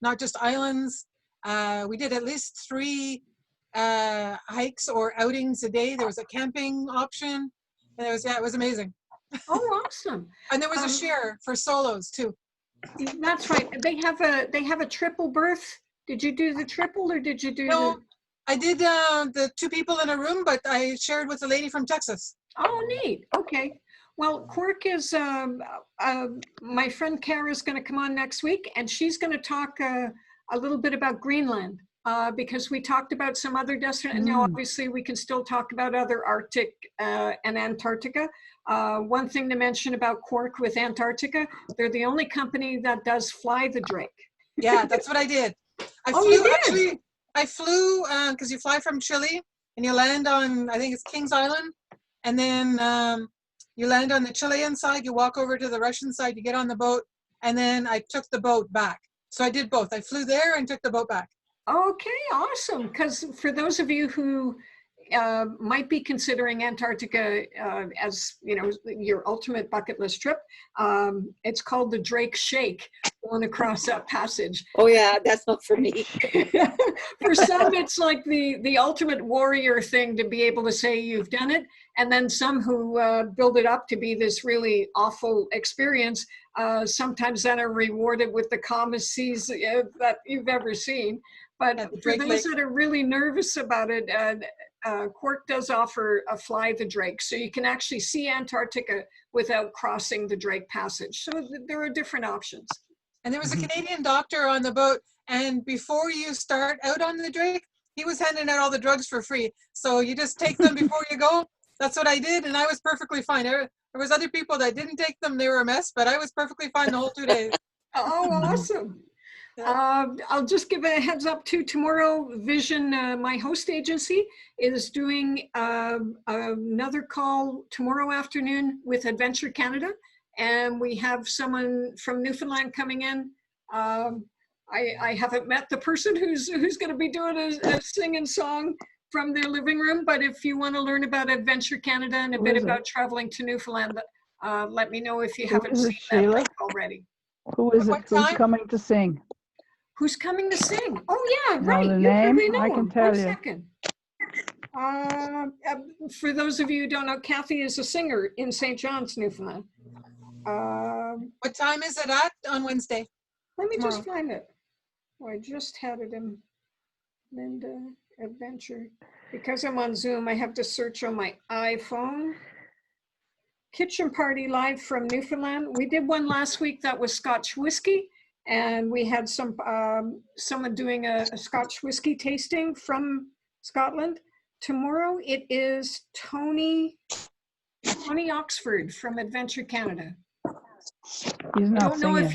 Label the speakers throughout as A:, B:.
A: not just islands. We did at least 3 hikes or outings a day. There was a camping option. And it was amazing.
B: Oh, awesome.
A: And there was a share for solos too.
B: That's right. They have a triple berth. Did you do the triple or did you do
A: No, I did the 2 people in a room, but I shared with a lady from Texas.
B: Oh, neat. Okay. Well, Cork is, my friend Kara's going to come on next week, and she's going to talk a little bit about Greenland, because we talked about some other destinations. Now, obviously, we can still talk about other Arctic and Antarctica. One thing to mention about Cork with Antarctica, they're the only company that does fly the Drake.
A: Yeah, that's what I did. I flew because you fly from Chile and you land on, I think it's Kings Island, and then you land on the Chilean side, you walk over to the Russian side, you get on the boat, and then I took the boat back. So I did both. I flew there and took the boat back.
B: Okay, awesome. Because for those of you who might be considering Antarctica as, your ultimate bucket list trip, it's called the Drake Shake, going across that passage.
C: Oh yeah, that's not for me.
B: For some, it's like the ultimate warrior thing to be able to say you've done it. And then some who build it up to be this really awful experience, sometimes then are rewarded with the calmest seas that you've ever seen. But for those that are really nervous about it, Cork does offer a fly the Drake. So you can actually see Antarctica without crossing the Drake Passage. So there are different options.
A: And there was a Canadian doctor on the boat. And before you start out on the Drake, he was handing out all the drugs for free. So you just take them before you go. That's what I did. And I was perfectly fine. There was other people that didn't take them. They were a mess, but I was perfectly fine the whole 2 days.
B: Oh, awesome. I'll just give a heads up to tomorrow. Vision, my host agency, is doing another call tomorrow afternoon with Adventure Canada. And we have someone from Newfoundland coming in. I haven't met the person who's going to be doing a singing song from their living room. But if you want to learn about Adventure Canada and a bit about traveling to Newfoundland, let me know if you haven't seen that link already.
D: Who is it? Who's coming to sing?
B: Who's coming to sing? Oh yeah, right.
D: The
B: you
D: name?
B: probably know
D: I can
B: him.
D: tell
B: 1
D: you.
B: second. For those of you who don't know, Kathy is a singer in St. John's, Newfoundland.
A: What time is it at on Wednesday?
B: Let me just find it. Oh, I just had it in Linda Adventure. Because I'm on Zoom, I have to search on my iPhone. Kitchen Party live from Newfoundland. We did one last week that was Scotch whiskey. And we had someone doing a Scotch whiskey tasting from Scotland. Tomorrow it is Tony Oxford from Adventure Canada.
D: He's not
B: I don't know
D: singing.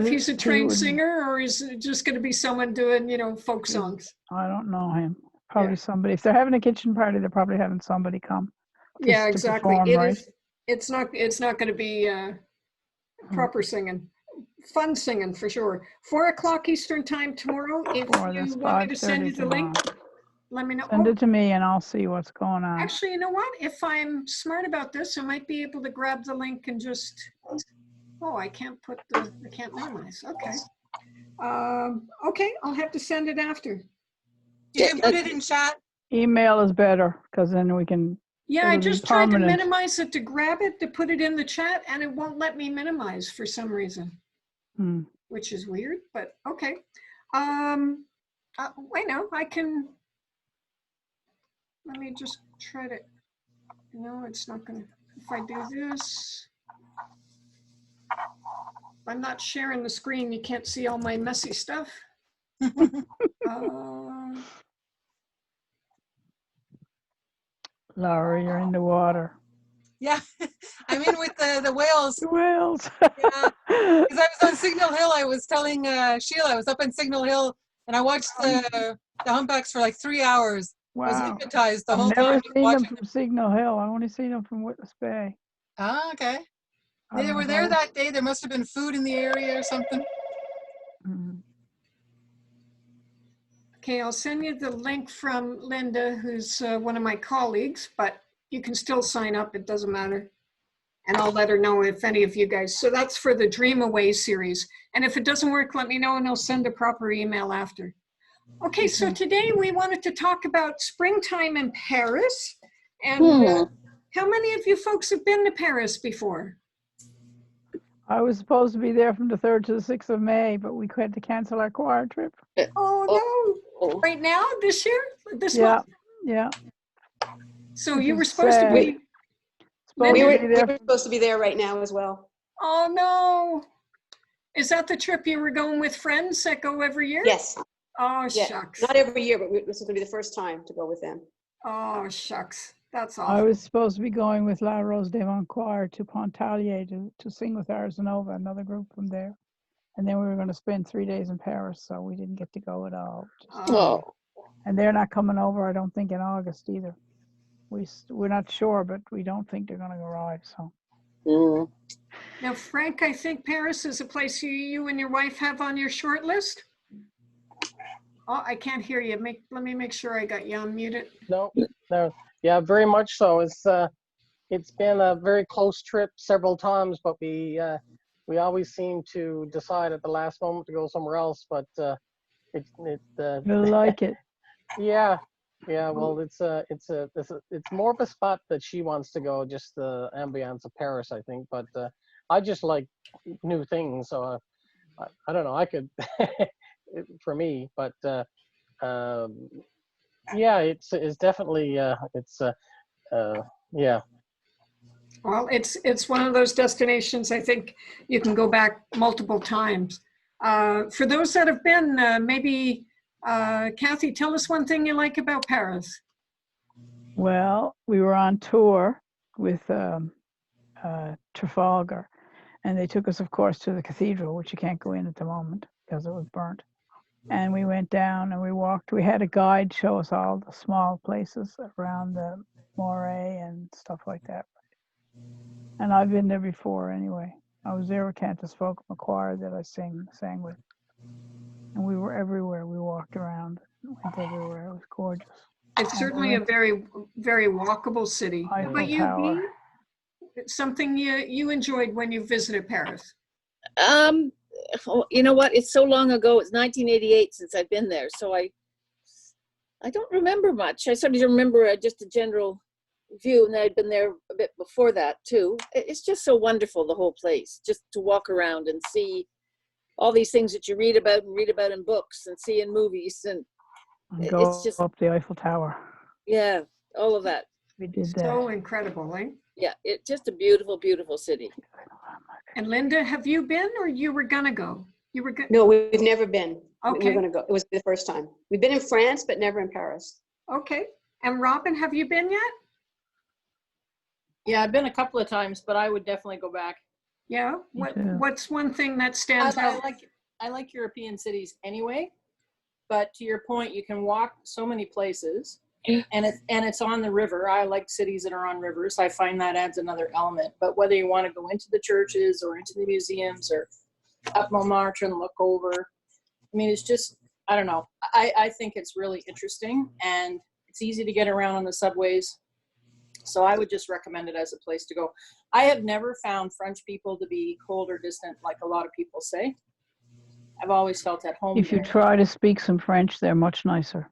B: if he's a trained singer or is it just going to be someone doing folk songs.
D: I don't know him. Probably somebody. If they're having a kitchen party, they're probably having somebody come.
B: Yeah, exactly.
D: Perform, right?
B: It's not going to be proper singing. Fun singing for sure. 4 o'clock Eastern time tomorrow. If you want me to send you the link, let me know.
D: Send it to me and I'll see what's going on.
B: Actually, you know what? If I'm smart about this, I might be able to grab the link and just, I can't minimize. Okay. Okay, I'll have to send it after.
A: You can put it in chat.
D: Email is better because then we can.
B: Yeah, I just tried to minimize it to grab it, to put it in the chat, and it won't let me minimize for some reason. Which is weird, but okay. Wait, no, I can, let me just try to, no, it's not gonna, if I do this, I'm not sharing the screen, you can't see all my messy stuff.
D: Laura, you're in the water.
A: Yeah, I'm in with the whales.
D: The whales.
A: Yeah, because I was on Signal Hill. I was telling Sheila, I was up on Signal Hill, and I watched the humpbacks for like 3 hours.
D: Wow.
A: I was hypnotized the whole time.
D: I've never seen them from Signal Hill. I've only seen them from Witness Bay.
A: Ah, okay. They were there that day. There must have been food in the area or something.
B: Okay, I'll send you the link from Linda, who's one of my colleagues, but you can still sign up. It doesn't matter. and I'll let her know if any of you guys, so that's for the Dream Away series. And if it doesn't work, let me know and I'll send a proper email after. Okay, so today we wanted to talk about springtime in Paris. And how many of you folks have been to Paris before?
D: I was supposed to be there from the 3rd to the 6th of May, but we had to cancel our choir trip.
B: Oh, no. Right now, this year? This
D: Yeah,
B: month?
D: yeah.
B: So
D: Which
B: you
D: is
B: were supposed to
D: sad.
B: be.
D: Supposed
C: We
D: to
C: were,
D: be
C: we
D: there.
C: were supposed to be there right now as well.
B: Oh, no. Is that the trip you were going with friends that go every year?
C: Yes.
B: Oh,
C: Yeah.
B: shucks.
C: Not every year, but this is going to be the first time to go with them.
B: Oh, shucks. That's
D: I
B: awful.
D: was supposed to be going with La Rose de Mon Choir to Pontarlier to sing with Arsenova, another group from there. And then we were going to spend 3 days in Paris, so we didn't get to go at all.
B: Oh.
D: And they're not coming over, I don't think, in August either. We're not sure, but we don't think they're going to arrive. So.
B: Now, Frank, I think Paris is a place you and your wife have on your short list. Oh, I can't hear you. Let me make sure I got you unmuted.
E: No, yeah, very much so. It's been a very close trip several times, but we always seem to decide at the last moment to go somewhere else. But
D: You'll like it.
E: Yeah. Well, it's more of a spot that she wants to go. Just the ambience of Paris, I think. But I just like new things, so I don't know. I could for me, but yeah, it's definitely yeah.
B: Well, it's one of those destinations I think you can go back multiple times. For those that have been, maybe Kathy, tell us one thing you like about Paris.
D: Well, we were on tour with Trafalgar, and they took us, of course, to the cathedral, which you can't go in at the moment because it was burnt. And we went down and we walked. We had a guide show us all the small places around the Moray and stuff like that. And I've been there before anyway. I was there with Cantus Folk Choir that I sang with. And we were everywhere. We walked around, went everywhere. It was gorgeous.
B: It's certainly a very, very walkable city. How about you, Bea? Something you enjoyed when you visited Paris?
F: You know what? It's so long ago. It's 1988 since I've been there, so I don't remember much. I sort of remember just a general view, and I'd been there a bit before that too. It's just so wonderful, the whole place, just to walk around and see all these things that you read about in books and see in movies, and
D: go
F: it's just
D: up the Eiffel Tower.
F: Yeah, all of that.
D: We did that.
B: So incredible, eh?
F: Yeah, it's just a beautiful, beautiful city.
B: And Linda, have you been, or you were gonna go? You were going?
C: No, we've never been.
B: Okay.
C: We're going to go. It was the first time. We've been in France, but never in Paris.
B: Okay. And Robin, have you been yet?
G: Yeah, I've been a couple of times, but I would definitely go back.
B: Yeah. What's one thing that stands out?
G: I like European cities anyway, but to your point, you can walk so many places, and it's on the river. I like cities that are on rivers. I find that adds another element. But whether you want to go into the churches or into the museums or up Montmartre and look over, I mean, it's just, I don't know. I think it's really interesting, and it's easy to get around on the subways. So I would just recommend it as a place to go. I have never found French people to be cold or distant like a lot of people say. I've always felt at home.
D: If you try to speak some French, they're much nicer.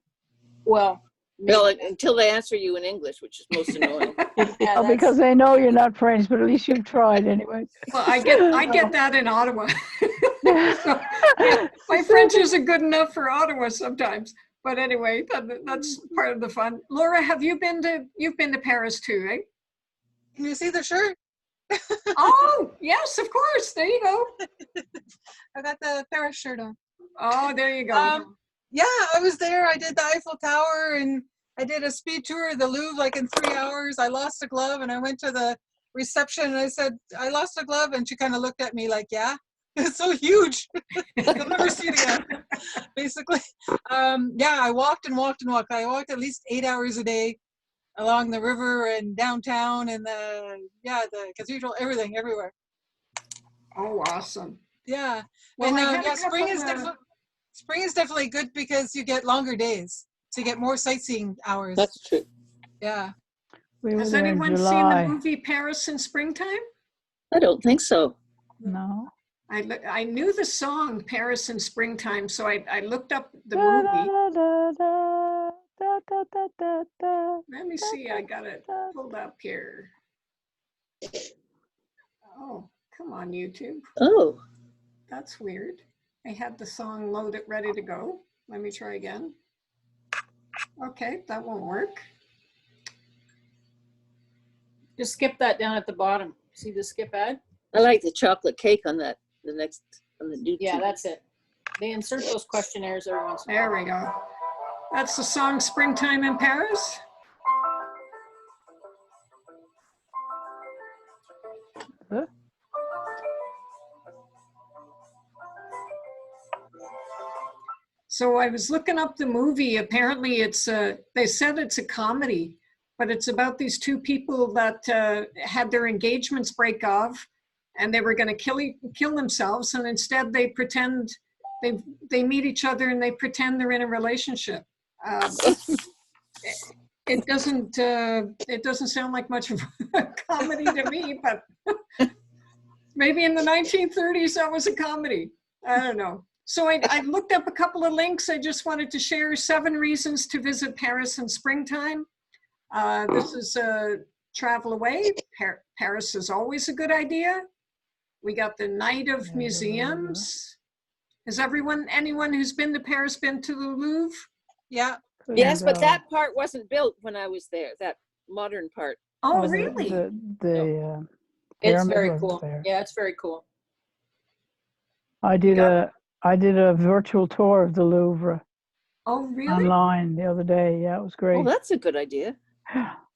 G: Well,
F: until they answer you in English, which is most annoying.
D: Yeah, because they know you're not French, but at least you've tried anyway.
B: Well, I get that in Ottawa. So, yeah, my French isn't good enough for Ottawa sometimes. But anyway, that's part of the fun. Laura, you've been to Paris too, eh?
A: Can you see the shirt?
B: Oh, yes, of course. There you go.
A: I got the Paris shirt on.
B: Oh, there you go.
A: Yeah, I was there. I did the Eiffel Tower, and I did a speed tour of the Louvre like in 3 hours. I lost a glove, and I went to the reception, and I said, I lost a glove, and she kind of looked at me like, yeah. It's so huge. You'll never see it again, basically. Yeah, I walked and walked and walked. I walked at least 8 hours a day along the river and downtown and the cathedral, everything, everywhere.
B: Oh, awesome.
A: Yeah.
B: Well,
A: and spring is definitely good because you get longer days. So you get more sightseeing hours.
F: That's true.
A: Yeah.
B: Has anyone seen the movie Paris in springtime?
F: I don't think so.
D: No.
B: I knew the song Paris in Springtime, so I looked up the
D: Da,
B: movie.
D: da, da, da, da, da, da, da, da,
B: Let me see, I got it pulled up here. Oh, come on, YouTube.
F: Oh,
B: That's weird. I had the song loaded, ready to go. Let me try again. Okay, that won't work.
G: Just skip that down at the bottom. See the skip ad?
F: I like the chocolate cake on that. The next on the YouTube.
G: Yeah, that's it. They insert those questionnaires every once in a while.
B: There we go. That's the song Springtime in Paris.
D: Huh?
B: So I was looking up the movie. Apparently it's they said it's a comedy, but it's about these two people that had their engagements break off and they were going to kill themselves, and instead they pretend they meet each other and they pretend they're in a relationship. It doesn't sound like much of a comedy to me, but maybe in the 1930s that was a comedy. I don't know. So I looked up a couple of links. I just wanted to share 7 reasons to visit Paris in springtime. This is travel away. Paris is always a good idea. We got the night of museums. Has anyone who's been to Paris been to the Louvre?
A: Yeah.
F: Yes, but that part wasn't built when I was there. That modern part.
B: Oh, really?
D: The
G: It's
D: pyramid
G: very
D: wasn't
G: cool.
D: there.
G: Yeah, it's very cool.
D: I did a virtual tour of the Louvre
B: Oh, really?
D: online the other day. Yeah, it was great.
F: Oh, that's a good idea.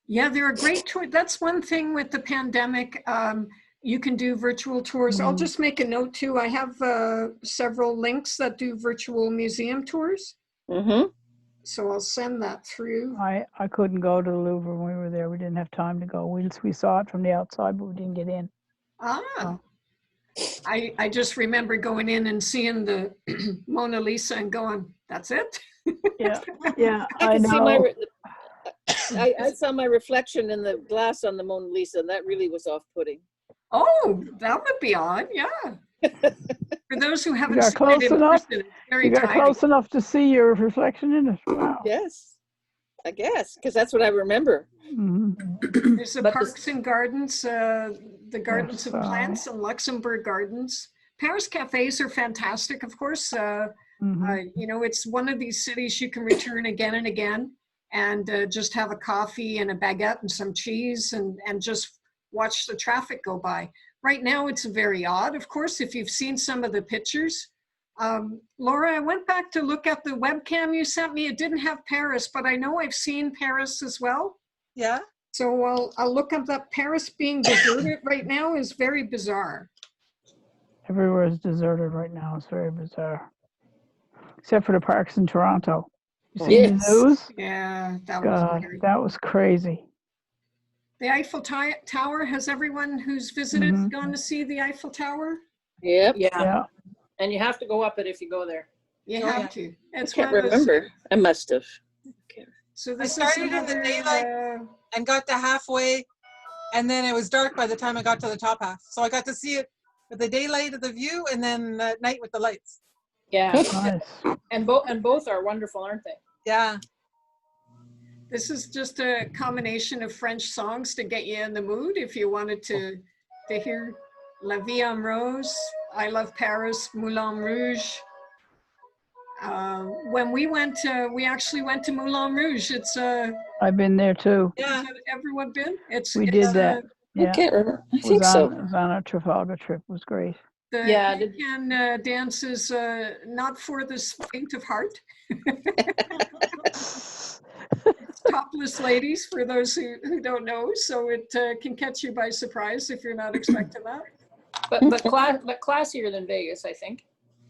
B: Yeah, they're a great tour. That's one thing with the pandemic. You can do virtual tours. I'll just make a note too. I have several links that do virtual museum tours.
F: Mm-hmm.
B: So I'll send that through.
D: I couldn't go to the Louvre when we were there. We didn't have time to go. We saw it from the outside, but we didn't get in.
B: Ah, I just remember going in and seeing the Mona Lisa and going, that's it?
D: Yeah, yeah,
F: I
D: I
F: can see
D: know.
F: I saw my reflection in the glass on the Mona Lisa, and that really was off-putting.
B: Oh, that would be odd, yeah. For those who haven't
D: got
B: seen
D: close
B: it in
D: enough.
B: person, it's very
D: You got
B: tiny.
D: close enough to see your reflection in it. Wow.
F: Yes, I guess, because that's what I remember.
D: Mhm.
B: There's the
G: But
B: Parks and Gardens, the Gardens of
D: Yes,
B: Plants and Luxembourg Gardens. Paris cafes are fantastic, of course.
D: Mhm.
B: You know, it's one of these cities you can return again and again and just have a coffee and a baguette and some cheese and just watch the traffic go by. Right now, it's very odd, of course, if you've seen some of the pictures. Laura, I went back to look at the webcam you sent me. It didn't have Paris, but I know I've seen Paris as well.
A: Yeah.
B: So I'll look up that. Paris being deserted right now is very bizarre.
D: Everywhere is deserted right now. It's very bizarre, except for the parks in Toronto. You seen
F: Yes.
D: the news?
B: Yeah, that was
D: God,
B: weird.
D: that was crazy.
B: The Eiffel Tower, has everyone who's visited
D: Mhm.
B: gone to see the Eiffel Tower?
F: Yep.
G: Yeah.
D: Yeah.
G: And you have to go up it if you go there.
B: You
A: Oh,
B: have
A: yeah.
B: to.
F: I
B: It's
F: can't
B: one of those-
F: remember. I must have.
B: So this
A: started
B: is
A: in the
B: another,
A: daylight. And got to halfway, and then it was dark by the time I got to the top half. So I got to see it with the daylight of the view, and then at night with the lights.
G: Yeah.
D: Nice.
G: And both are wonderful, aren't they?
A: Yeah.
B: this is just a combination of French songs to get you in the mood if you wanted to hear La Vie en Rose, I Love Paris, Moulin Rouge. When we went, we actually went to Moulin Rouge. It's
D: I've been there too.
A: Yeah.
B: has everyone been?
D: We did that.
F: I
D: Yeah.
F: can't remember. I
D: It
F: think
D: was
F: so.
D: on, it was on a Trafalgar trip. It was great.
B: The
G: Yeah,
B: can dance is not for the faint of heart. Topless ladies, for those who don't know, so it can catch you by surprise if you're not expecting that.
G: but classier than Vegas, I think.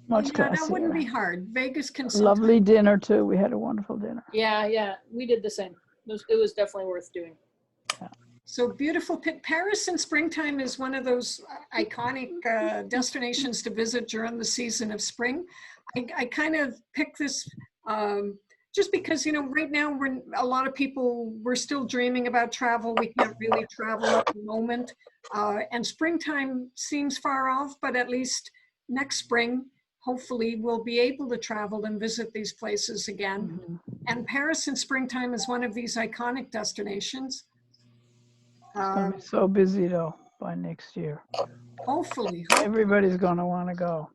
D: Much
B: Yeah, that wouldn't be
D: classier.
B: hard. Vegas can
D: Lovely
B: sometimes.
D: dinner too. We had a wonderful dinner.
G: Yeah, we did the same. It was definitely worth doing.
B: So beautiful. Paris in springtime is one of those iconic destinations to visit during the season of spring. I kind of picked this just because, you know, right now a lot of people, we're still dreaming about travel. We can't really travel at the moment. And springtime seems far off, but at least next spring, hopefully we'll be able to travel and visit these places again. And Paris in springtime is one of these iconic destinations.
D: It's going to be so busy though by next year.
B: Hopefully.
D: Everybody's going to want to go.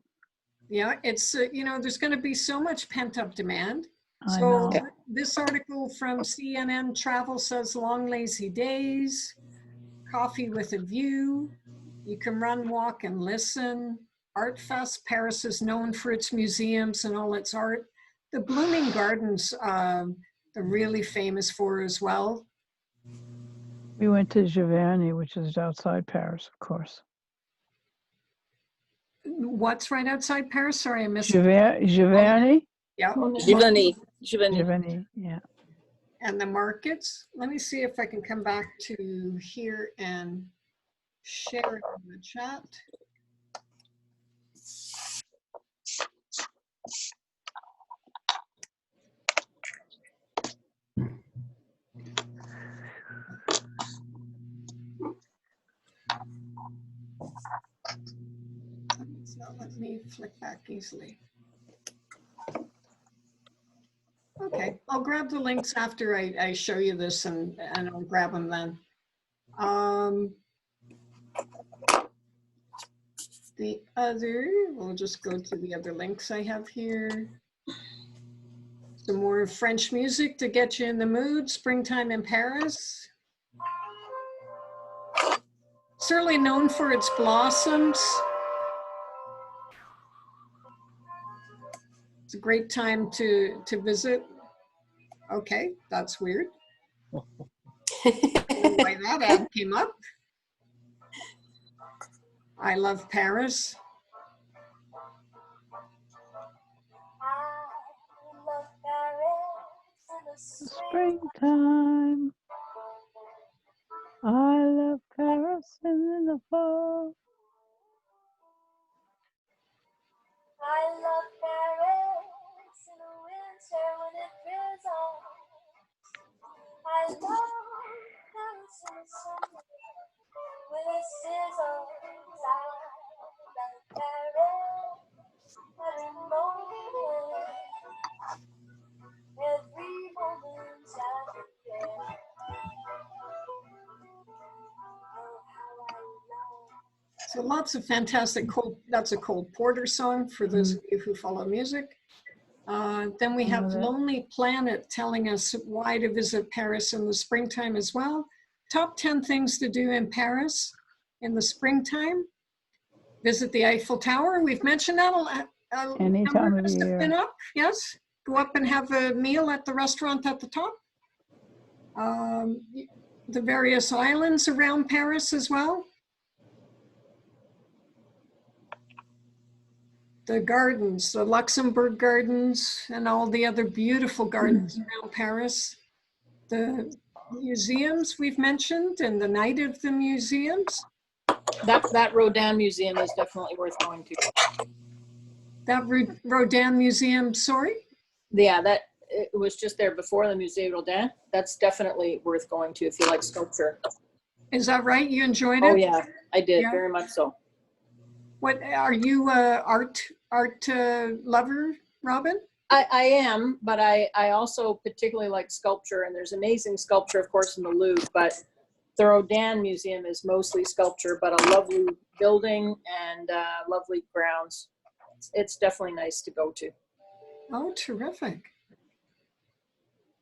B: Yeah, it's, you know, there's going to be so much pent up demand.
D: I
B: So
D: know.
B: this article from CNN Travel says long lazy days, coffee with a view. You can run, walk, and listen. Art Fest. Paris is known for its museums and all its art. The Blooming Gardens, they're really famous for as well.
D: We went to Giverny, which is outside Paris, of course.
B: What's right outside Paris? Sorry, I missed it.
D: Giverny?
B: Yeah.
F: Giverny.
D: Giverny, yeah.
B: And the markets. Let me see if I can come back to here and share it in the chat. It's not letting me flick back easily. Okay, I'll grab the links after I show you this and I'll grab them then. The other, we'll just go to the other links I have here. Some more French music to get you in the mood. Springtime in Paris. Certainly known for its blossoms. It's a great time to visit. Okay, that's weird. I don't know why that ad came up. I love Paris.
D: Springtime. I love Paris in the fall.
H: I love Paris in the winter when it drizzles. I love Paris in the summer when it sizzles. I love Paris every moment, every moment I forget. Oh, how I love.
B: So lots of fantastic cold, that's a Cole Porter song for those of you who follow music. Then we have Lonely Planet telling us why to visit Paris in the springtime as well. Top 10 things to do in Paris in the springtime. Visit the Eiffel Tower. We've mentioned that.
D: Any time of the
B: Have
D: year.
B: been up, yes. Go up and have a meal at the restaurant at the top. The various islands around Paris as well. The gardens, the Luxembourg Gardens, and all the other beautiful gardens around Paris. The museums we've mentioned, and the night of the museums.
G: That Rodin Museum is definitely worth going to.
B: That Rodin Museum, sorry?
G: Yeah, it was just there before the Musée Rodin. That's definitely worth going to if you like sculpture.
B: Is that right? You enjoyed it?
G: Oh yeah, I did,
B: Yeah.
G: very much so.
B: What are you, art lover, Robin?
G: I am, but I also particularly like sculpture, and there's amazing sculpture, of course, in the Louvre, but the Rodin Museum is mostly sculpture, but a lovely building and lovely grounds. It's definitely nice to go to.
B: Oh, terrific.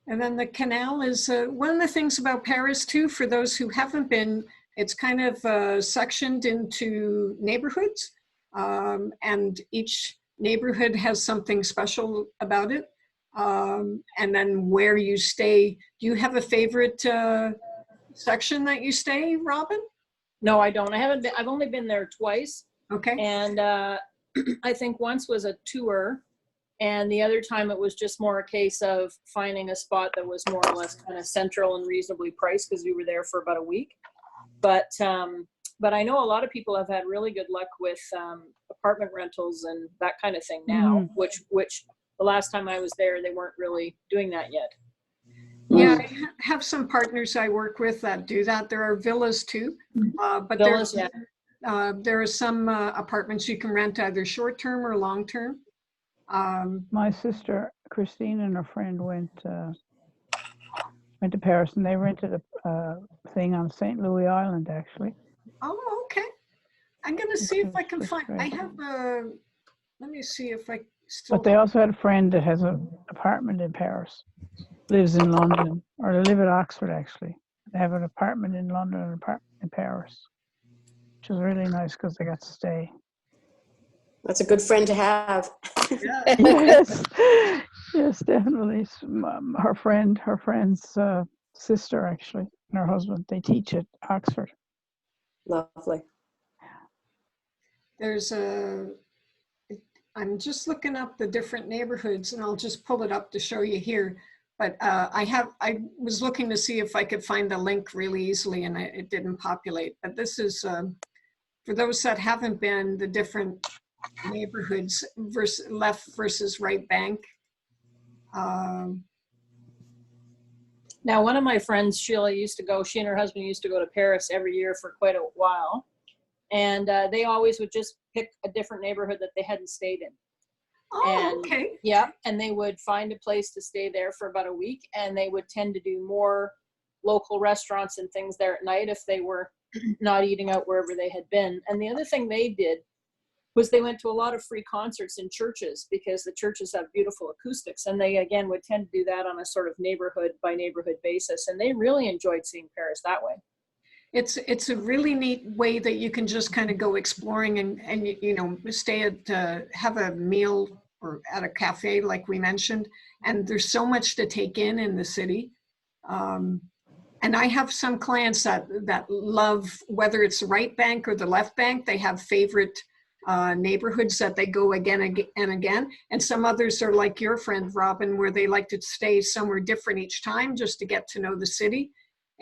B: And then the canal is one of the things about Paris too, for those who haven't been, it's kind of sectioned into neighborhoods, and each neighborhood has something special about it. And then where you stay, do you have a favorite section that you stay, Robin?
G: No, I don't. I haven't been, I've only been there twice.
B: Okay.
G: And I think once was a tour, and the other time it was just more a case of finding a spot that was more or less kind of central and reasonably priced, because we were there for about a week. But I know a lot of people have had really good luck with apartment rentals and that kind of thing now, which the last time I was there, they weren't really doing that yet.
B: Yeah, I have some partners I work with that do that. There are villas too, but
G: Villas, yeah.
B: there are some apartments you can rent either short-term or long-term.
D: My sister Christine and her friend went to Paris, and they rented a thing on St. Louis Island, actually.
B: Oh, okay. I'm gonna see if I can
D: That's
B: find, I
D: great.
B: have a, let me see if I still.
D: But they also had a friend that has an apartment in Paris, lives in London, or they live at Oxford, actually. They have an apartment in London and an apartment in Paris, which is really nice because they got to stay.
C: That's a good friend to have.
B: Yeah.
D: Yes, yes, definitely. Her friend's sister, actually, and her husband, they teach at Oxford.
C: Lovely.
B: There's I'm just looking up the different neighborhoods, and I'll just pull it up to show you here. But I was looking to see if I could find the link really easily, and it didn't populate. But this is, for those that haven't been, the different neighborhoods versus left versus right bank.
G: Now, one of my friends, Sheila, she and her husband used to go to Paris every year for quite a while. And they always would just pick a different neighborhood that they hadn't stayed in.
B: Oh,
G: And,
B: okay.
G: yeah, and they would find a place to stay there for about a week, and they would tend to do more local restaurants and things there at night if they were not eating out wherever they had been. And the other thing they did was they went to a lot of free concerts in churches, because the churches have beautiful acoustics, and they again would tend to do that on a sort of neighborhood by neighborhood basis, and they really enjoyed seeing Paris that way.
B: It's a really neat way that you can just kind of go exploring and you know, stay at, have a meal or at a cafe like we mentioned. And there's so much to take in the city. And I have some clients that love, whether it's the right bank or the left bank, they have favorite neighborhoods that they go again and again. And some others are like your friend, Robin, where they like to stay somewhere different each time just to get to know the city.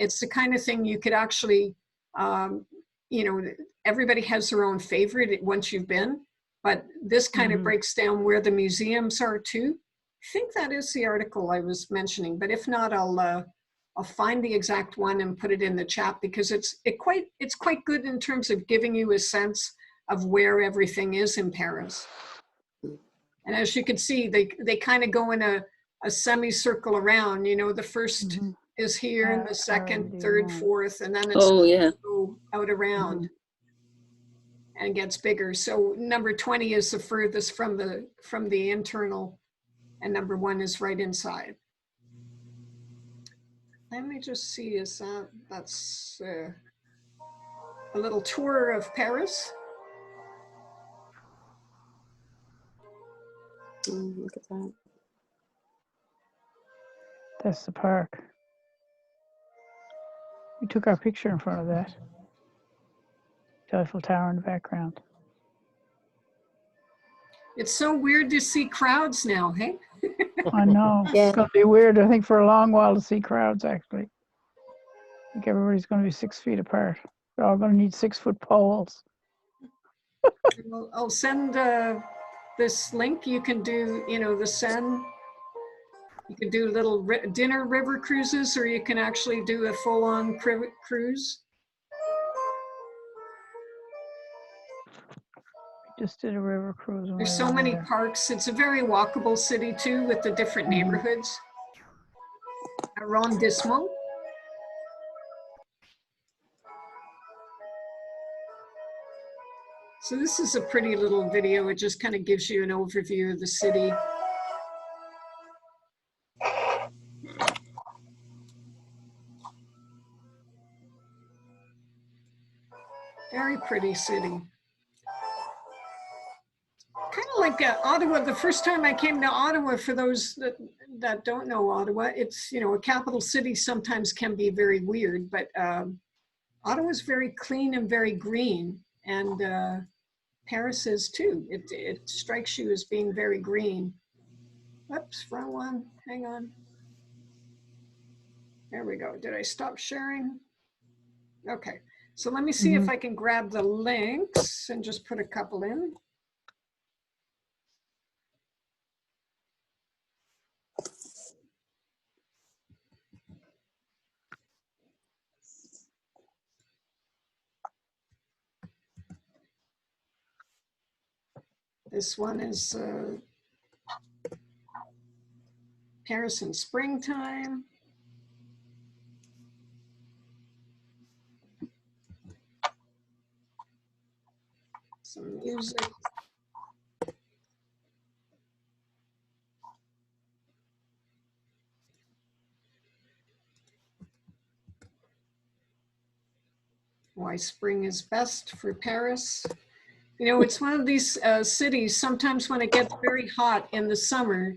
B: It's the kind of thing you could actually, you know, everybody has their own favorite once you've been, but this kind of breaks down where the museums are too. I think that is the article I was mentioning, but if not, I'll find the exact one and put it in the chat, because it's quite good in terms of giving you a sense of where everything is in Paris. And as you can see, they kind of go in a semicircle around, you know, the first is here, and the second, third, fourth, and then it's go out around and gets bigger. So number 20 is the furthest from the internal, and number 1 is right inside. Let me just see, that's a little tour of Paris.
C: Look at that.
D: That's the park. We took our picture in front of that. The Eiffel Tower in the background.
B: It's so weird to see crowds now, hey?
D: I know.
C: Yeah.
D: It's going to be weird, I think, for a long while to see crowds, actually. I think everybody's going to be 6 feet apart. They're all going to need 6-foot poles.
B: I'll send this link. You can do, you know, the Seine. You can do little dinner river cruises, or you can actually do a full-on cruise.
D: Just did a river cruise.
B: There's so many parks. It's a very walkable city too, with the different neighborhoods. Arrondissement. So this is a pretty little video. It just kind of gives you an overview of the city. Very pretty city. Kind of like Ottawa. The first time I came to Ottawa, for those that don't know Ottawa, it's, you know, a capital city sometimes can be very weird, but Ottawa's very clean and very green, and Paris is too. It strikes you as being very green. Whoops, wrong one. Hang on. There we go. Did I stop sharing? Okay. So let me see if I can grab the links and just put a couple in. This one is Paris in springtime. Some music. Why spring is best for Paris. You know, it's one of these cities, sometimes when it gets very hot in the summer,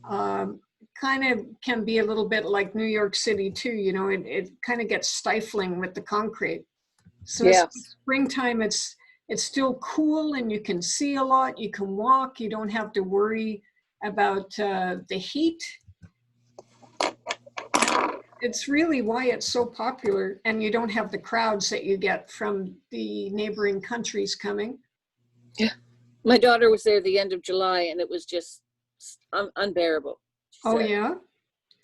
B: kind of can be a little bit like New York City too, you know, it kind of gets stifling with the concrete. So
F: Yeah.
B: springtime, it's still cool and you can see a lot, you can walk, you don't have to worry about the heat. It's really why it's so popular, and you don't have the crowds that you get from the neighboring countries coming.
F: Yeah. My daughter was there the end of July and it was just unbearable. She
B: Oh
F: said.
B: yeah?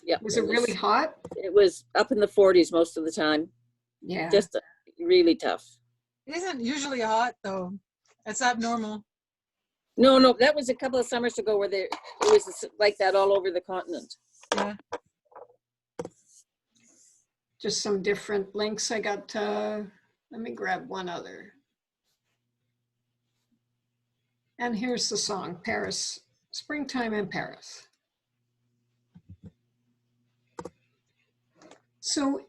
F: Yeah.
B: Was it really hot?
F: It was up in the 40s most of the time.
B: Yeah.
F: Just really tough.
A: It isn't usually hot though. It's abnormal.
F: No, that was a couple of summers ago where it was like that all over the continent.
A: Yeah.
B: Just some different links. I got, let me grab one other. And here's the song, Paris, Springtime in Paris. So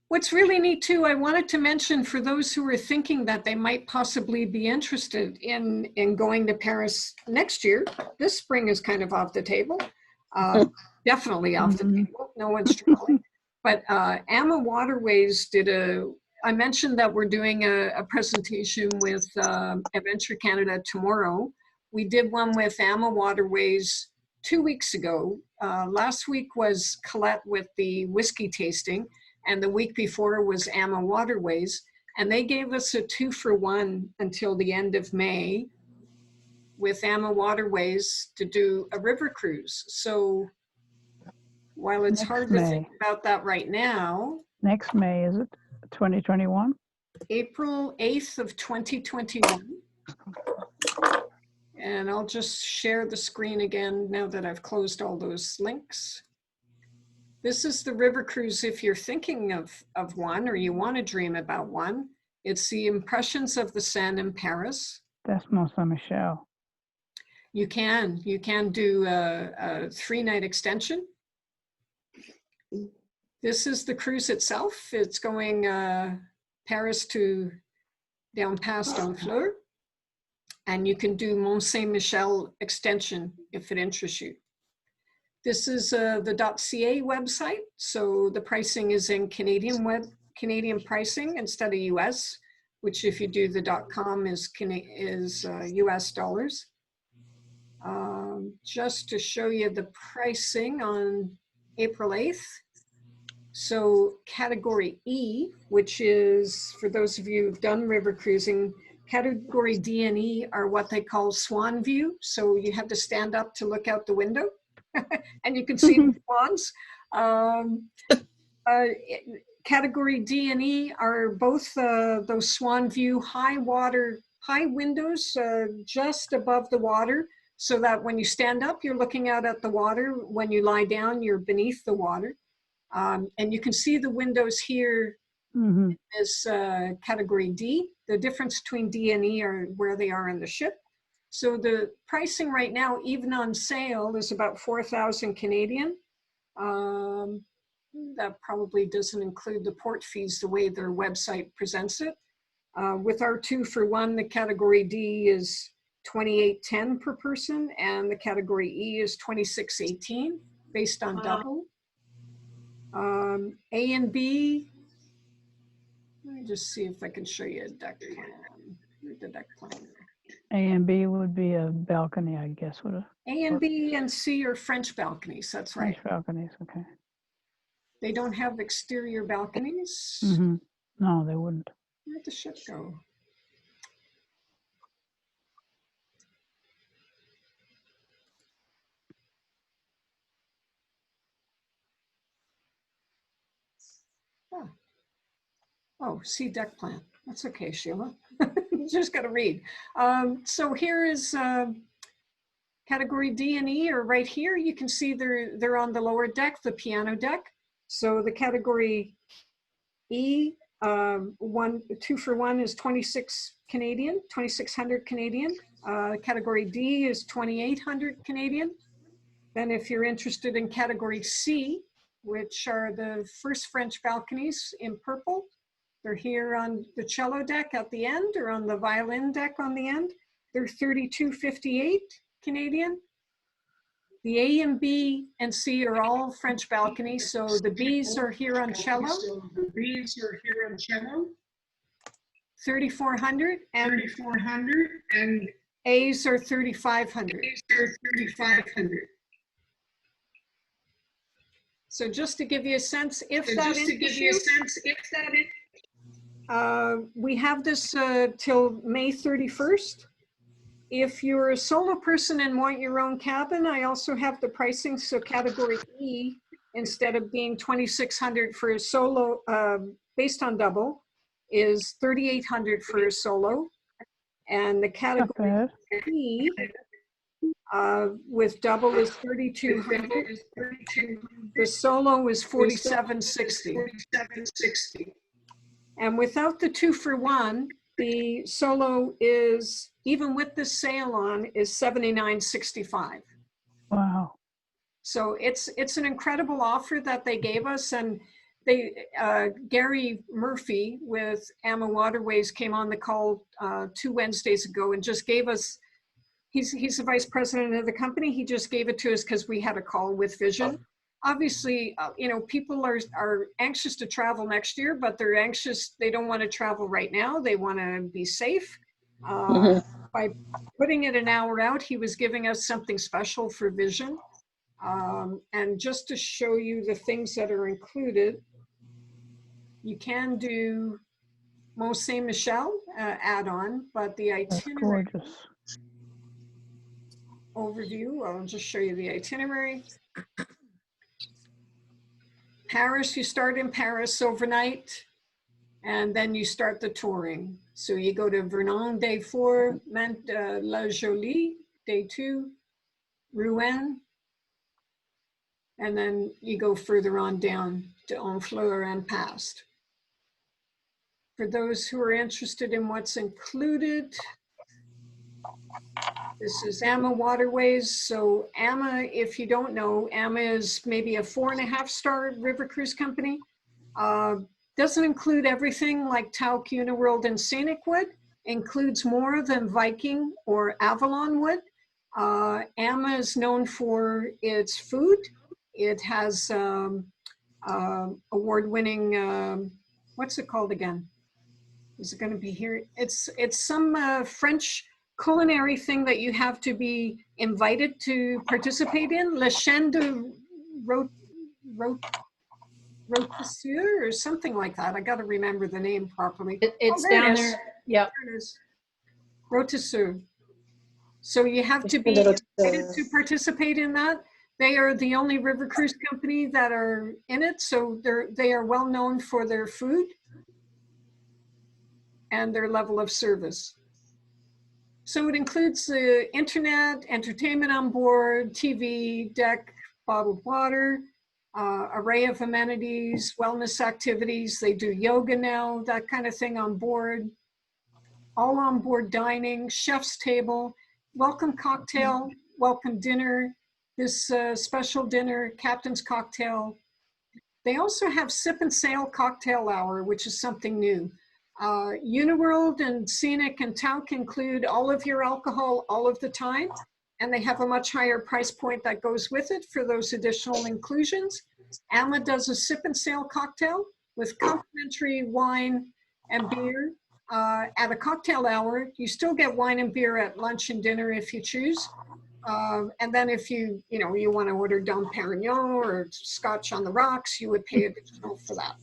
B: what's really neat too, I wanted to mention for those who are thinking that they might possibly be interested in going to Paris next year, this spring is kind of off the table. Definitely off the table, no one's traveling. But AMA Waterways I mentioned that we're doing a presentation with Adventure Canada tomorrow. We did one with AMA Waterways 2 weeks ago. Last week was Colette with the whiskey tasting, and the week before was AMA Waterways. And they gave us a 2-for-1 until the end of May with AMA Waterways to do a river cruise. So while it's hard to think about that right now.
D: Next May, is it 2021?
B: April 8th of 2021. And I'll just share the screen again now that I've closed all those links. This is the river cruise if you're thinking of one or you want to dream about one. It's the Impressions of the Seine in Paris.
D: That's Mont Saint-Michel.
B: You can do a 3-night extension. This is the cruise itself. It's going Paris to down past Honfleur. And you can do Mont Saint-Michel extension if it interests you. This is the .ca website. So the pricing is in Canadian pricing instead of US, which if you do the .com is US dollars. Just to show you the pricing on April 8th. So category E, which is, for those of you who've done river cruising, category D and E are what they call swan view. So you have to stand up to look out the window and you can see the swans. Category D and E are both those swan view high windows just above the water, so that when you stand up, you're looking out at the water. When you lie down, you're beneath the water. And you can see the windows here as category D. The difference between D and E are where they are in the ship. So the pricing right now, even on sale, is about 4,000 Canadian. That probably doesn't include the port fees the way their website presents it. With our 2-for-1, the category D is $28.10 per person, and the category E is $26.18 based on double. A and B, let me just see if I can show you a deck plan. The deck plan.
D: A and B would be a balcony, I guess, would it?
B: A and B and C are French balconies, that's right.
D: French balconies, okay.
B: They don't have exterior balconies.
D: No, they wouldn't.
B: Where'd the ship go? Oh, see deck plan. That's okay, Sheila. just got to read. So here is category D and E are right here. You can see they're on the lower deck, the piano deck. So the category E, 2-for-1 is 26 Canadian, 2,600 Canadian. Category D is 2,800 Canadian. Then if you're interested in category C, which are the first French balconies in purple, they're here on the cello deck at the end or on the violin deck on the end. They're 32.58 Canadian. The A and B and C are all French balconies. So the Bs are here on cello. 3,400 and A's are 3,500. So just to give you a sense, if that interests you, we have this till May 31st. If you're a solo person and want your own cabin, I also have the pricing. So category E, instead of being 2,600 for a solo, based on double, is 3,800 for a solo. And the category E with double is 3,200. The solo is 4,760. And without the 2-for-1, the solo is, even with the sale on, is 79.65.
D: Wow.
B: So it's an incredible offer that they gave us. And they Gary Murphy with AMA Waterways came on the call 2 Wednesdays ago and just gave us, he's the vice president of the company. He just gave it to us because we had a call with Vision. Obviously, you know, people are anxious to travel next year, but they're anxious, they don't want to travel right now. They want to be safe. By putting it an hour out, he was giving us something special for Vision. And just to show you the things that are included, you can do Mont Saint-Michel add-on, but the itinerary overview, I'll just show you the itinerary. Paris, you start in Paris overnight, and then you start the touring. So you go to Vernon, day 4, La Jolie, day 2, Rouen, and then you go further on down to Honfleur and past. For those who are interested in what's included, this is AMA Waterways. So AMA, if you don't know, AMA is maybe a 4.5-star river cruise company. Doesn't include everything like Tauk, Uniworld, and Scenic would. Includes more than Viking or Avalon would. AMA is known for its food. It has award-winning, what's it called again? Is it going to be here? It's some French culinary thing that you have to be invited to participate in. Le Chaîne de Rotisseur or something like that. I got to remember the name properly.
G: It's
B: there
G: down
B: it is.
G: there. Yeah.
B: There it is. Rotisseur. So you have to be invited to participate in that. They are the only river cruise company that are in it. So they are well known for their food and their level of service. So it includes the internet, entertainment on board, TV, deck, bottled water, array of amenities, wellness activities. They do yoga now, that kind of thing on board. All on board dining, chef's table, welcome cocktail, welcome dinner, this special dinner, captain's cocktail. They also have sip and sail cocktail hour, which is something new. Uniworld and Scenic and Tauk include all of your alcohol all of the time, and they have a much higher price point that goes with it for those additional inclusions. AMA does a sip and sail cocktail with complimentary wine and beer at a cocktail hour. You still get wine and beer at lunch and dinner if you choose. And then if you want to order Dom Perignon or Scotch on the rocks, you would pay additional for that.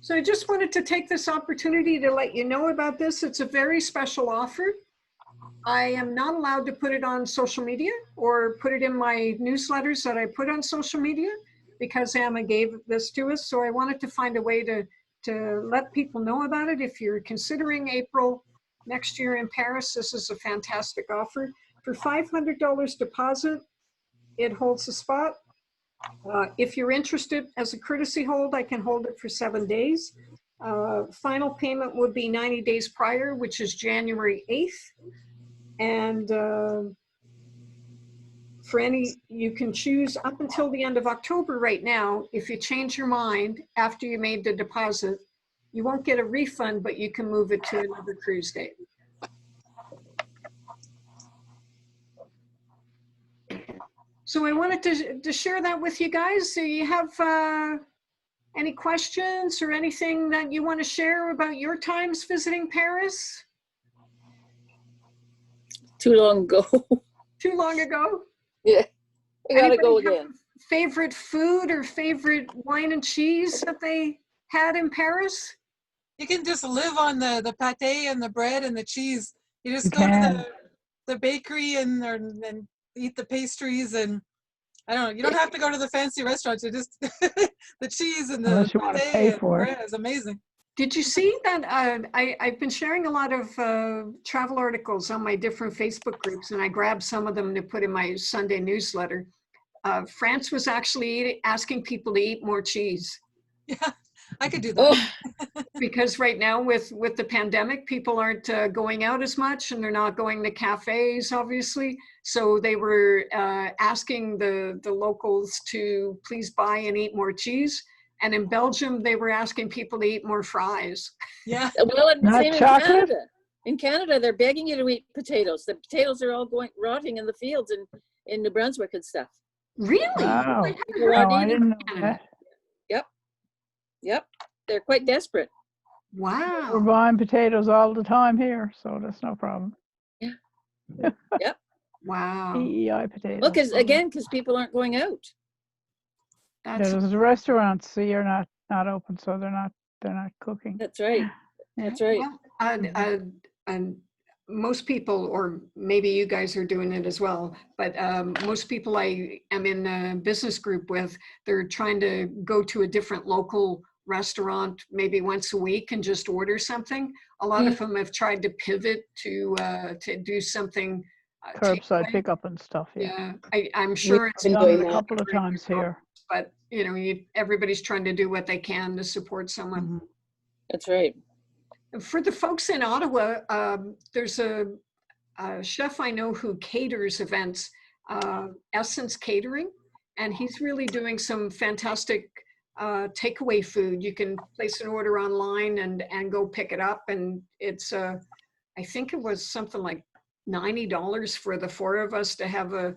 B: So I just wanted to take this opportunity to let you know about this. It's a very special offer. I am not allowed to put it on social media or put it in my newsletters that I put on social media because AMA gave this to us. So I wanted to find a way to to let people know about it. If you're considering April next year in Paris, this is a fantastic offer. For $500 deposit, it holds the spot. If you're interested as a courtesy hold, I can hold it for 7 days. Final payment would be 90 days prior, which is January 8th. And for any, you can choose up until the end of October right now. If you change your mind after you made the deposit, you won't get a refund, but you can move it to another cruise date. So I wanted to share that with you guys. So you have any questions or anything that you want to share about your times visiting Paris?
F: Too long ago.
B: Too long ago?
F: Yeah, I gotta go
B: Anybody have
F: again.
B: favorite food or favorite wine and cheese that they had in Paris?
A: You can just live on the pate and the bread and the cheese. You just
D: You
A: go to
D: can.
A: the bakery and eat the pastries, and I don't know. You don't have to go to the fancy restaurants. You just the cheese and the
D: Unless you want to
A: pate
D: pay
A: and
D: for it.
A: bread is amazing.
B: Did you see that? I've been sharing a lot of travel articles on my different Facebook groups, and I grabbed some of them to put in my Sunday newsletter. France was actually asking people to eat more cheese.
A: Yeah, I could do that.
F: Oh,
B: Because right now with the pandemic, people aren't going out as much, and they're not going to cafes, obviously. So they were asking the locals to please buy and eat more cheese. And in Belgium, they were asking people to eat more fries.
A: Yeah,
F: well, and
D: Not
F: same in
D: chocolate?
F: Canada. In Canada, they're begging you to eat potatoes. The potatoes are all rotting in the fields in New Brunswick and stuff.
B: Really?
D: Wow.
B: I haven't
F: People
B: heard
F: aren't
D: No, I
F: eating.
D: didn't know
B: Canada.
D: that.
F: Yep, they're quite desperate.
D: We're
B: Wow.
D: buying potatoes all the time here, so that's no problem.
B: Wow.
D: EEI potatoes.
F: Well, because people aren't going out.
B: That's
D: There's restaurants, see, are not open, so they're not cooking.
F: That's right.
D: Yeah.
F: That's right.
B: well, and most people, or maybe you guys are doing it as well, but most people I am in a business group with, they're trying to go to a different local restaurant maybe once a week and just order something. A lot of them have tried to pivot to do something
D: Curbside
B: takeaway.
D: pickup and stuff, yeah.
B: Yeah, I'm sure it's
C: been
D: Done
C: doing
D: it a
C: that.
D: couple of times here.
B: but everybody's trying to do what they can to support someone.
D: Mhm.
F: That's right.
B: For the folks in Ottawa, there's a chef I know who caters events, Essence Catering, and he's really doing some fantastic takeaway food. You can place an order online and go pick it up, and it's I think it was something like $90 for the four of us to have a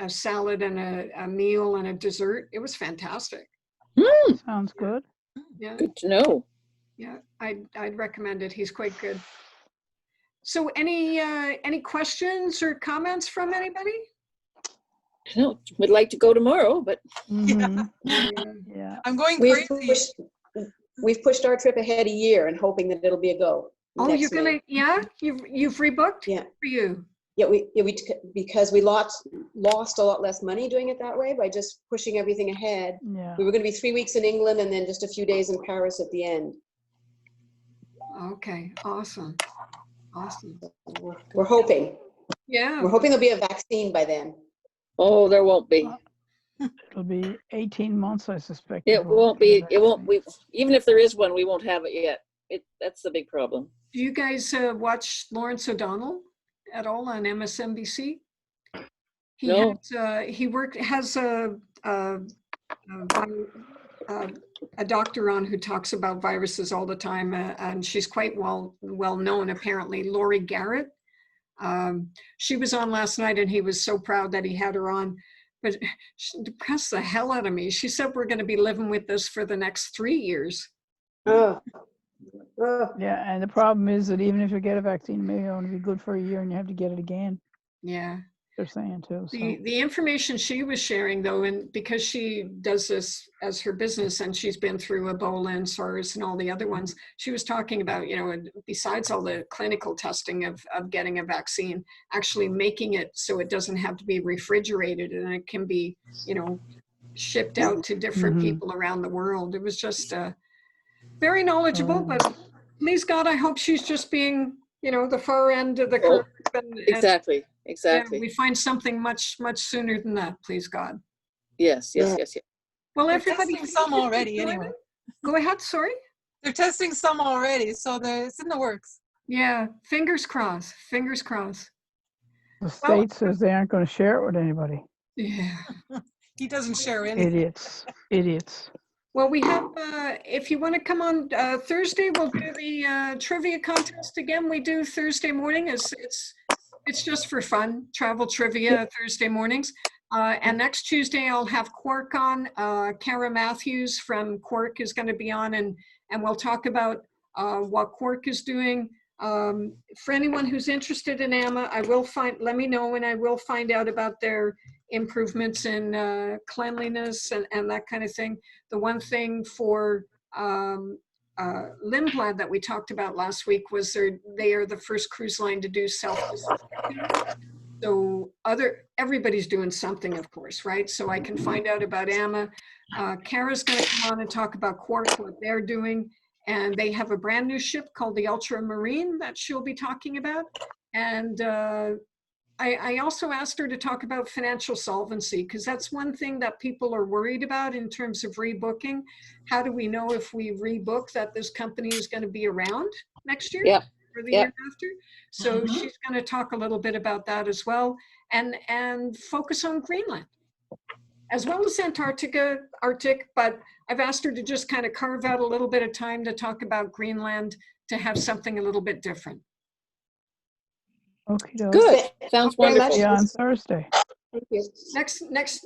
B: salad and a meal and a dessert. It was fantastic.
D: Sounds good.
B: Yeah.
F: Good to know.
B: Yeah, I'd recommend it. He's quite good. So any questions or comments from anybody?
F: No, would like to go tomorrow, but
D: Mhm.
B: Yeah.
D: Yeah.
A: I'm going
C: We've
A: crazy.
C: pushed our trip ahead a year and hoping that it'll be a go.
B: Oh,
C: next
B: you're gonna,
C: May.
B: yeah, you've rebooked?
C: Yeah.
B: For you.
C: Yeah, because we lost a lot less money doing it that way by just pushing everything ahead.
D: Yeah.
C: We were going to be 3 weeks in England and then just a few days in Paris at the end.
B: Okay, awesome. Awesome.
C: We're hoping.
B: Yeah.
C: We're hoping there'll be a vaccine by then.
F: oh, there won't be.
D: It'll be 18 months, I suspect.
F: It
D: before
F: won't
D: we get
F: be.
D: a
F: It won't.
D: vaccine.
F: Even if there is one, we won't have it yet. That's the big problem.
B: Do you guys watch Lawrence O'Donnell at all on MSNBC? He
F: No.
B: has a doctor on who talks about viruses all the time, and she's quite well known apparently. Lori Garrett. She was on last night, and he was so proud that he had her on. But she depressed the hell out of me. She said we're going to be living with this for the next 3 years.
C: Oh. Oh.
D: Yeah, and the problem is that even if you get a vaccine, it may only be good for a year and you have to get it again,
B: Yeah.
D: they're saying too. So.
B: The information she was sharing though, and because she does this as her business and she's been through Ebola and SARS and all the other ones, she was talking about, besides all the clinical testing of getting a vaccine, actually making it so it doesn't have to be refrigerated and it can be, shipped out to different
D: Mhm.
B: people around the world. It was just very knowledgeable,
D: Oh.
B: but please God, I hope she's just being, the far end of the
F: Oh,
B: curve. And
F: Exactly,
B: yeah,
F: exactly.
B: we find something much, much sooner than that, please God.
F: Yes, yes,
C: Yeah.
F: yes, yes.
B: Well,
A: They're
B: everybody,
A: testing some
B: thank you for
A: already
B: joining.
A: anyway.
B: Go ahead, sorry.
A: They're testing some already, so it's in the works.
B: Yeah, fingers crossed, fingers crossed.
D: The state says they aren't going to share it with anybody.
B: Yeah.
A: He doesn't share anything.
D: Idiots.
B: Well, we have, if you want to come on Thursday, we'll do the trivia contest again. We do Thursday morning. It's just for fun, travel trivia Thursday mornings. And next Tuesday, I'll have Quark on. Kara Matthews from Quark is going to be on, and we'll talk about what Quark is doing. For anyone who's interested in AMA, let me know, and I will find out about their improvements in cleanliness and that kind of thing. The one thing for Lindblad that we talked about last week was they are the first cruise line to do self-disinfecting. So everybody's doing something, of course, right? So I can find out about AMA. Kara's going to come on and talk about Quark, what they're doing. And they have a brand new ship called the Ultramarine that she'll be talking about. And I also asked her to talk about financial solvency, because that's one thing that people are worried about in terms of rebooking. How do we know if we rebook that this company is going to be around next year?
F: Yep.
B: Or the
F: Yep.
B: year after? So she's going to talk a little bit about that as well, and focus on Greenland, as well as Arctic, but I've asked her to just kind of carve out a little bit of time to talk about Greenland, to have something a little bit different.
D: Okay,
F: Good. Sounds
C: Very much.
F: wonderful.
D: See you on Thursday.
C: Thank you.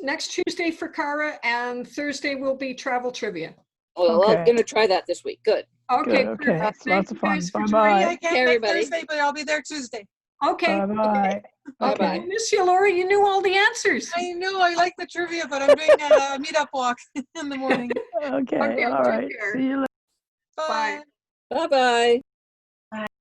B: Next Tuesday for Cara, and Thursday will be travel trivia.
F: Well, I'm
D: Okay.
F: going to try that this week. Good.
B: Okay,
D: Good, okay.
B: perfect.
D: It's lots
B: Thank
D: of
B: you
D: fun.
B: guys for
D: Bye-bye.
B: joining.
A: I
F: Hey,
A: can't make
F: everybody.
A: Thursday, but I'll be there Tuesday.
B: Okay.
D: Bye-bye.
F: Bye-bye.
B: Okay. I miss you, Laura. You knew all the answers.
A: I know I like the trivia, but I'm doing a meetup walk in the morning.
D: Okay,
B: Okay,
D: all
B: take
D: right.
B: care.
D: See you later.
A: Bye.
B: Bye.
F: Bye-bye.